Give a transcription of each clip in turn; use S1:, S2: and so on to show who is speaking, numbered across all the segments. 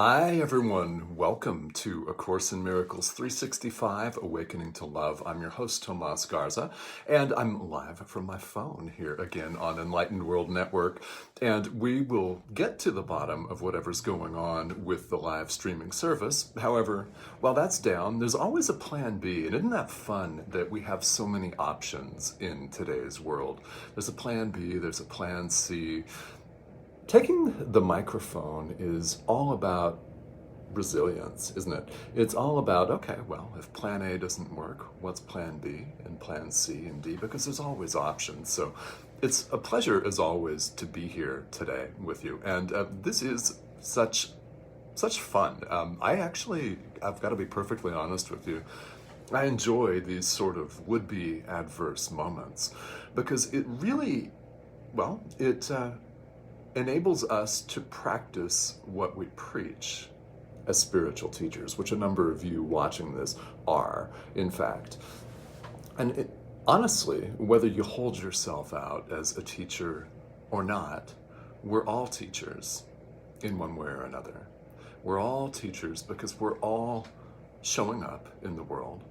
S1: Hi, everyone. Welcome to A Course in Miracles 365, Awakening to Love. I'm your host, Tomas Garza, and I'm live from my phone here again on Enlightened World Network. And we will get to the bottom of whatever's going on with the live streaming service. However, while that's down, there's always a plan B. And isn't that fun that we have so many options in today's world? There's a plan B, there's a plan C. Taking the microphone is all about resilience, isn't it? It's all about, okay, well, if plan A doesn't work, what's plan B and plan C and D? Because there's always options. So it's a pleasure, as always, to be here today with you. And this is such fun. I've got to be perfectly honest with you, I enjoy these sort of would-be adverse moments because it really, it enables us to practice what we preach as spiritual teachers, which a number of you watching this are, in fact. And honestly, whether you hold yourself out as a teacher or not, we're all teachers in one way or another. We're all teachers because we're all showing up in the world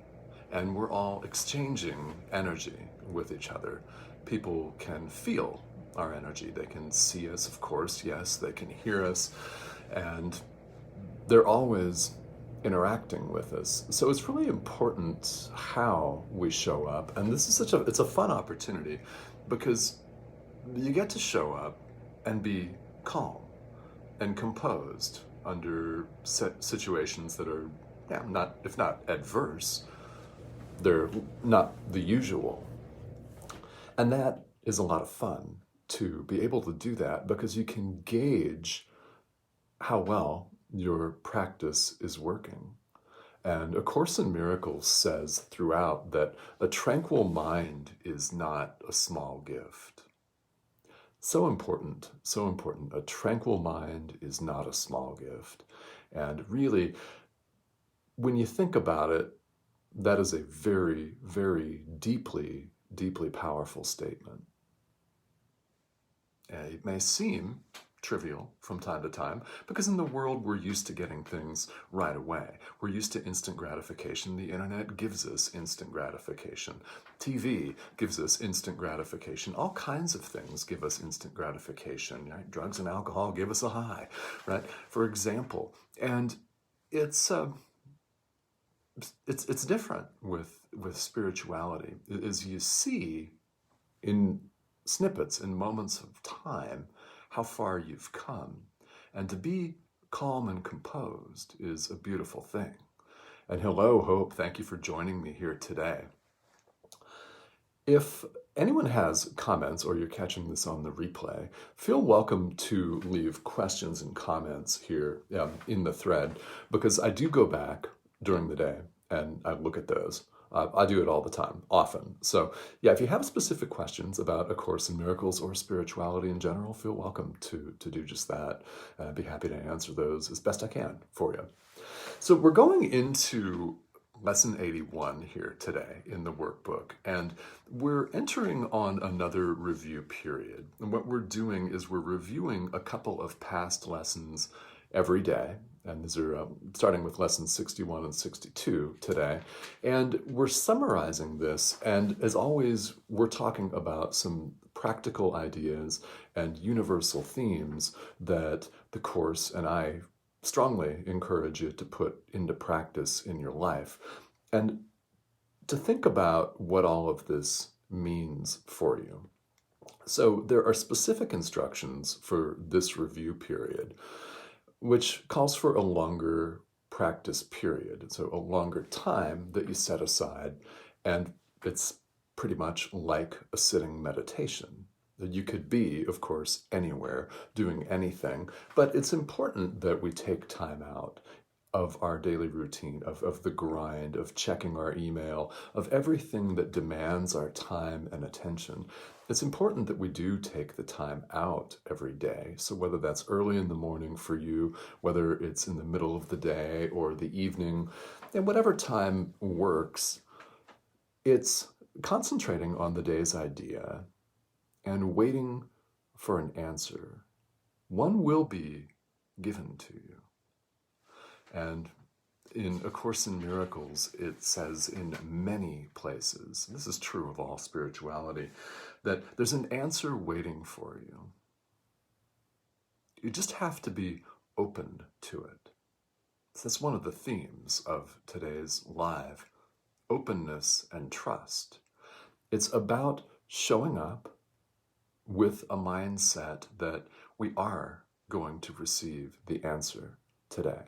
S1: and we're all exchanging energy with each other. People can feel our energy. They can see us, of course, yes, they can hear us, and they're always interacting with us. So it's really important how we show up, and this is it's a fun opportunity because you get to show up and be calm and composed under situations that are, if not adverse, they're not the usual. And that is a lot of fun to be able to do that because you can gauge how well your practice is working. And A Course in Miracles says throughout that a tranquil mind is not a small gift. So important, so important. A tranquil mind is not a small gift. And really, when you think about it, that is a very, very deeply, deeply powerful statement. It may seem trivial from time to time because in the world we're used to getting things right away. We're used to instant gratification. The internet gives us instant gratification. TV gives us instant gratification. All kinds of things give us instant gratification. Right? Drugs and alcohol give us a high, right? For example, and it's different with spirituality. As you see in snippets, in moments of time, how far you've come. And to be calm and composed is a beautiful thing. And hello, Hope, thank you for joining me here today. If anyone has comments or you're catching this on the replay, feel welcome to leave questions and comments here in the thread, because I do go back during the day and I look at those. I do it all the time, often. So yeah, if you have specific questions about A Course in Miracles or spirituality in general, feel welcome to do just that. I'd be happy to answer those as best I can for you. So we're going into Lesson 81 here today in the workbook, and we're entering on another review period. And what we're doing is we're reviewing a couple of past lessons every day. And these are starting with lessons 61 and 62 today. And we're summarizing this. And as always, we're talking about some practical ideas and universal themes that the Course and I strongly encourage you to put into practice in your life. And to think about what all of this means for you. So there are specific instructions for this review period, which calls for a longer practice period. So a longer time that you set aside, and it's pretty much like a sitting meditation. You could be, of course, anywhere, doing anything, but it's important that we take time out of our daily routine, of the grind, of checking our email, of everything that demands our time and attention. It's important that we do take the time out every day. So whether that's early in the morning for you, whether it's in the middle of the day or the evening, and whatever time works, it's concentrating on the day's idea and waiting for an answer. One will be given to you. And in A Course in Miracles, it says in many places, this is true of all spirituality, that there's an answer waiting for you. You just have to be open to it. So that's one of the themes of today's live, openness and trust. It's about showing up with a mindset that we are going to receive the answer today.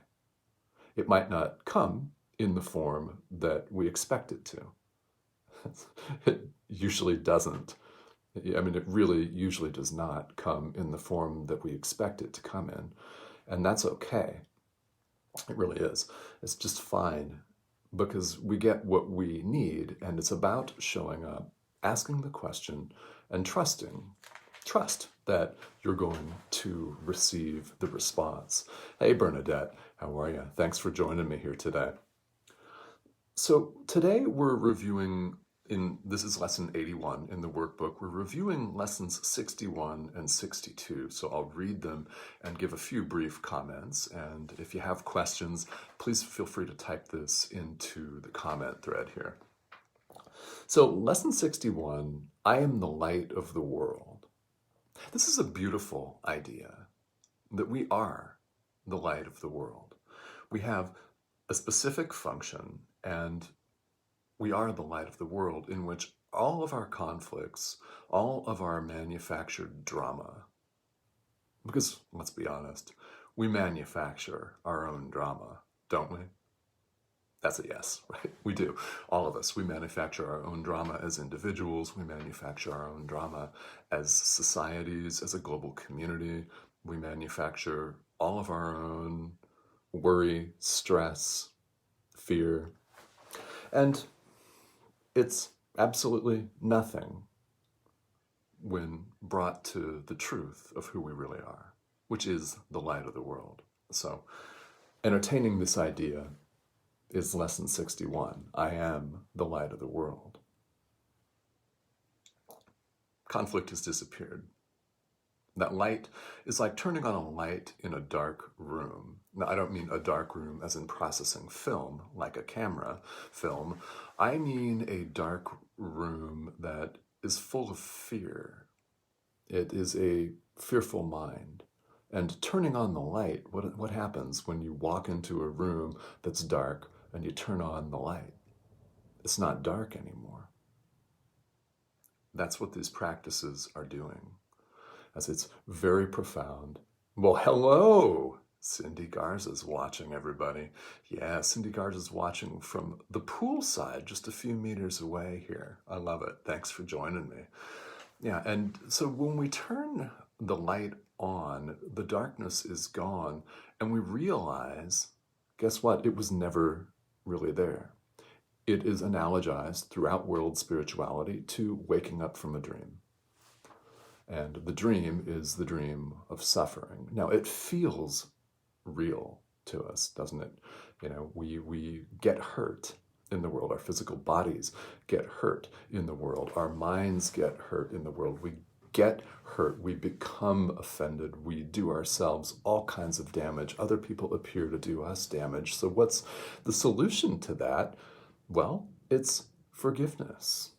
S1: It might not come in the form that we expect it to. It usually doesn't. I mean, it really usually does not come in the form that we expect it to come in. And that's okay. It really is. It's just fine because we get what we need, and it's about showing up, asking the question, and trusting. Trust that you're going to receive the response. Hey, Bernadette, how are you? Thanks for joining me here today. So today we're reviewing, this is lesson 81 in the workbook. We're reviewing lessons 61 and 62. So I'll read them and give a few brief comments. And if you have questions, please feel free to type this into the comment thread here. So lesson 61, I am the light of the world. This is a beautiful idea that we are the light of the world. We have a specific function, and we are the light of the world in which all of our conflicts, all of our manufactured drama, because let's be honest, we manufacture our own drama, don't we? That's a yes, right? We do. All of us. We manufacture our own drama as individuals. We manufacture our own drama as societies, as a global community. We manufacture all of our own worry, stress, fear. And it's absolutely nothing when brought to the truth of who we really are, which is the light of the world. So, entertaining this idea is lesson 61. I am the light of the world. Conflict has disappeared. That light is like turning on a light in a dark room. Now, I don't mean a dark room as in processing film, like a camera film. I mean a dark room that is full of fear. It is a fearful mind. And turning on the light, what happens when you walk into a room that's dark and you turn on the light? It's not dark anymore. That's what these practices are doing. As it's very profound. Well, hello! Cindy Garza's watching, everybody. Yeah, Cindy Garza's watching from the pool side, just a few meters away here. I love it. Thanks for joining me. Yeah, and so when we turn the light on, the darkness is gone, and we realize, guess what? It was never really there. It is analogized throughout world spirituality to waking up from a dream. And the dream is the dream of suffering. Now, it feels real to us, doesn't it? You know, we get hurt in the world. Our physical bodies get hurt in the world. Our minds get hurt in the world. We get hurt. We become offended. We do ourselves all kinds of damage. Other people appear to do us damage. So what's the solution to that? Well, it's forgiveness.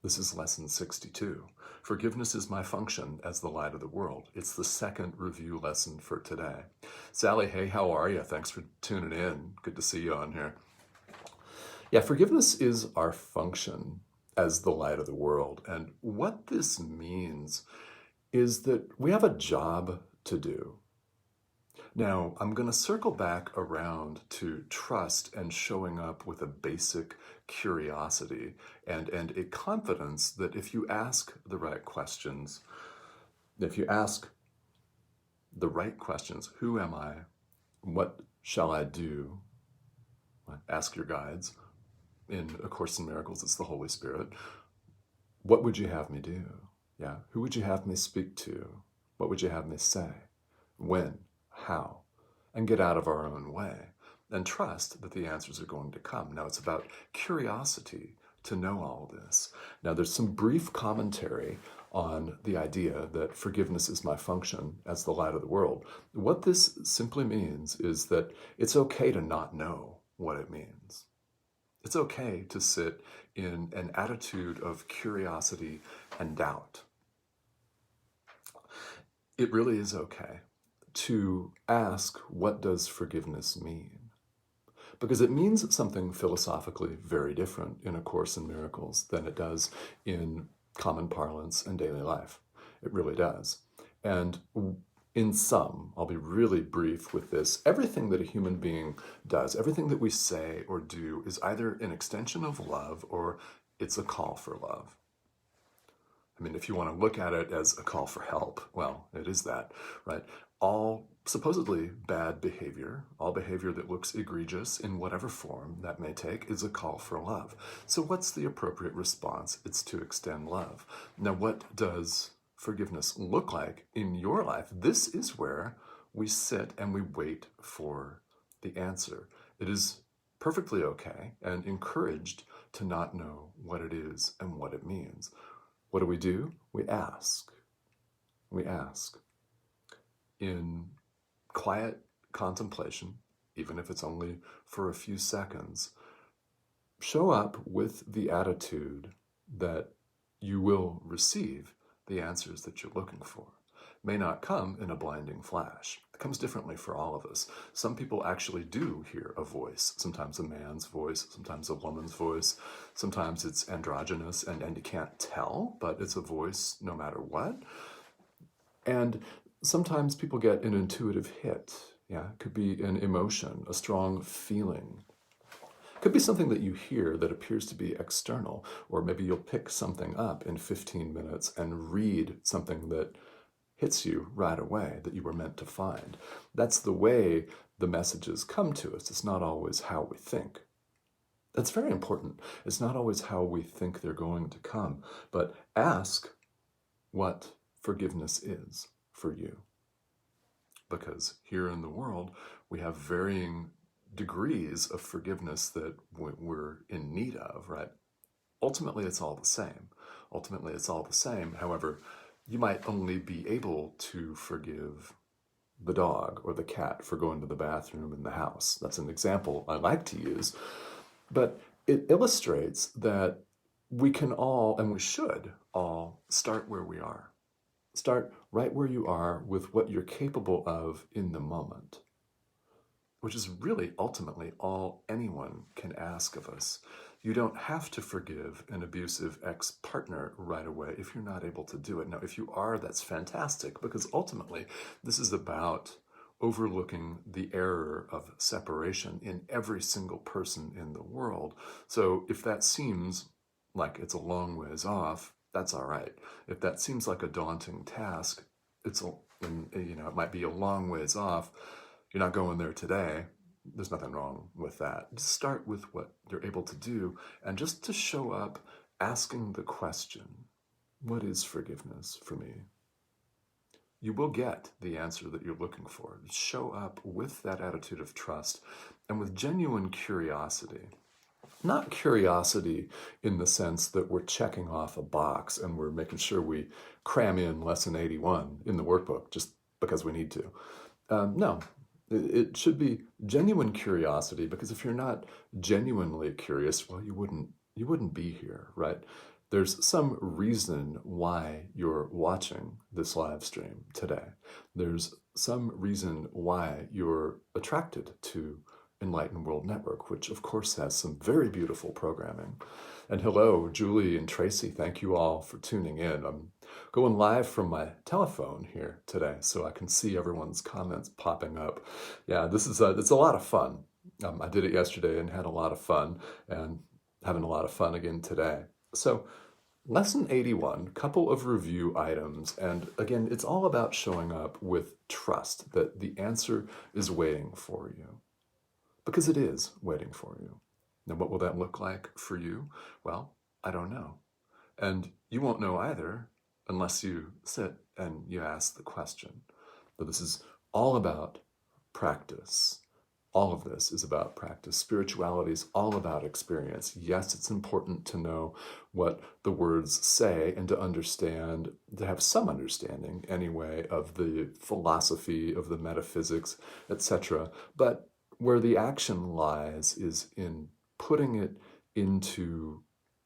S1: This is lesson 62. Forgiveness is my function as the light of the world. It's the second review lesson for today. Sally, hey, how are you? Thanks for tuning in. Good to see you on here. Yeah, forgiveness is our function as the light of the world. And what this means is that we have a job to do. Now, I'm going to circle back around to trust and showing up with a basic curiosity and a confidence that if you ask the right questions, who am I? What shall I do? Ask your guides. In A Course in Miracles, it's the Holy Spirit. What would you have me do? Yeah. Who would you have me speak to? What would you have me say? When? How? And get out of our own way and trust that the answers are going to come. Now, it's about curiosity to know all this. Now, there's some brief commentary on the idea that forgiveness is my function as the light of the world. What this simply means is that it's okay to not know what it means. It's okay to sit in an attitude of curiosity and doubt. It really is okay to ask, what does forgiveness mean? Because it means something philosophically very different in A Course in Miracles than it does in common parlance and daily life. It really does. And in sum, I'll be really brief with this, everything that a human being does, everything that we say or do is either an extension of love or it's a call for love. I mean, if you want to look at it as a call for help, well, it is that, right? All supposedly bad behavior, all behavior that looks egregious in whatever form that may take, is a call for love. So what's the appropriate response? It's to extend love. Now, what does forgiveness look like in your life? This is where we sit and we wait for the answer. It is perfectly okay and encouraged to not know what it is and what it means. What do? We ask. We ask. In quiet contemplation, even if it's only for a few seconds, show up with the attitude that you will receive the answers that you're looking for. May not come in a blinding flash. It comes differently for all of us. Some people actually do hear a voice, sometimes a man's voice, sometimes a woman's voice, sometimes it's androgynous and you can't tell, but it's a voice no matter what. And sometimes people get an intuitive hit. Yeah, it could be an emotion, a strong feeling. It could be something that you hear that appears to be external, or maybe you'll pick something up in 15 minutes and read something that hits you right away that you were meant to find. That's the way the messages come to us. It's not always how we think. That's very important. It's not always how we think they're going to come, but ask what forgiveness is for you. Because here in the world, we have varying degrees of forgiveness that we're in need of, right? Ultimately, it's all the same. Ultimately, it's all the same. However, you might only be able to forgive the dog or the cat for going to the bathroom in the house. That's an example I like to use. But it illustrates that we can all, and we should all, start where we are. Start right where you are with what you're capable of in the moment, which is really ultimately all anyone can ask of us. You don't have to forgive an abusive ex-partner right away if you're not able to do it. Now, if you are, that's fantastic, because ultimately this is about overlooking the error of separation in every single person in the world. So if that seems like it's a long ways off, that's all right. If that seems like a daunting task, it might be a long ways off. You're not going there today. There's nothing wrong with that. Just start with what you're able to do, and just to show up asking the question, what is forgiveness for me? You will get the answer that you're looking for. Show up with that attitude of trust and with genuine curiosity. Not curiosity in the sense that we're checking off a box and we're making sure we cram in lesson 81 in the workbook just because we need to. No, it should be genuine curiosity, because if you're not genuinely curious, well, you wouldn't be here, right? There's some reason why you're watching this live stream today. There's some reason why you're attracted to Enlightened World Network, which of course has some very beautiful programming. And hello, Julie and Tracy, thank you all for tuning in. I'm going live from my telephone here today, so I can see everyone's comments popping up. Yeah, it's a lot of fun. I did it yesterday and had a lot of fun, and having a lot of fun again today. So lesson 81, couple of review items, and again, it's all about showing up with trust that the answer is waiting for you. Because it is waiting for you. Now, what will that look like for you? Well, I don't know. And you won't know either unless you sit and you ask the question. But this is all about practice. All of this is about practice. Spirituality is all about experience. Yes, it's important to know what the words say and to understand, to have some understanding anyway, of the philosophy, of the metaphysics, etc. But where the action lies is in putting it into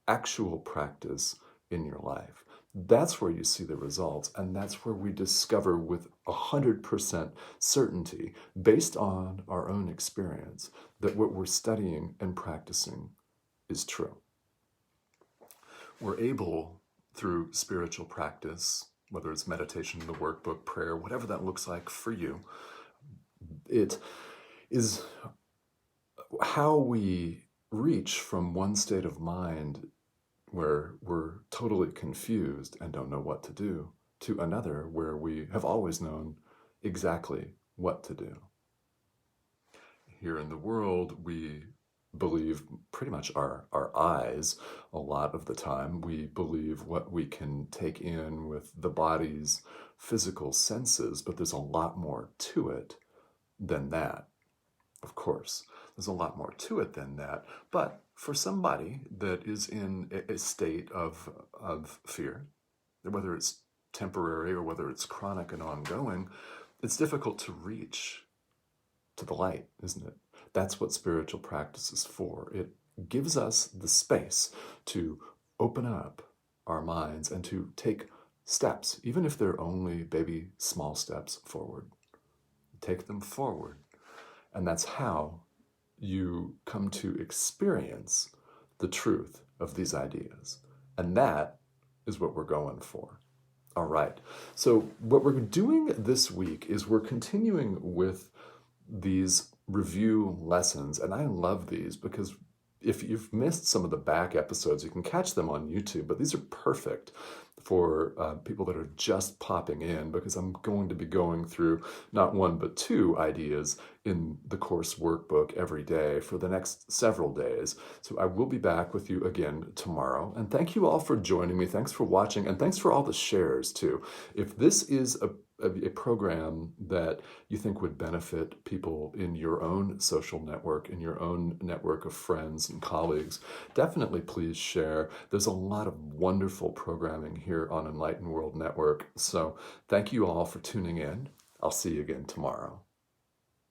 S1: actual practice in your life. That's where you see the results, and that's where we discover with 100% certainty, based on our own experience, that what we're studying and practicing is true. We're able, through spiritual practice, whether it's meditation, the workbook, prayer, whatever that looks like for you, it is how we reach from one state of mind where we're totally confused and don't know what to do, to another where we have always known exactly what to do. Here in the world, we believe pretty much our eyes a lot of the time. We believe what we can take in with the body's physical senses, but there's a lot more to it than that. Of course, there's a lot more to it than that. But for somebody that is in a state of fear, whether it's temporary or whether it's chronic and ongoing, it's difficult to reach to the light, isn't it? That's what spiritual practice is for. It gives us the space to open up our minds and to take steps, even if they're only baby small steps forward. Take them forward. And that's how you come to experience the truth of these ideas. And that is what we're going for. All right. So what we're doing this week is we're continuing with these review lessons. And I love these because if you've missed some of the back episodes, you can catch them on YouTube. But these are perfect for people that are just popping in, because I'm going to be going through not one but two ideas in the course workbook every day for the next several days. So I will be back with you again tomorrow. And thank you all for joining me. Thanks for watching. And thanks for all the shares too. If this is a program that you think would benefit people in your own social network, in your own network of friends and colleagues, definitely please share. There's a lot of wonderful programming here on Enlightened World Network. So thank you all for tuning in. I'll see you again tomorrow.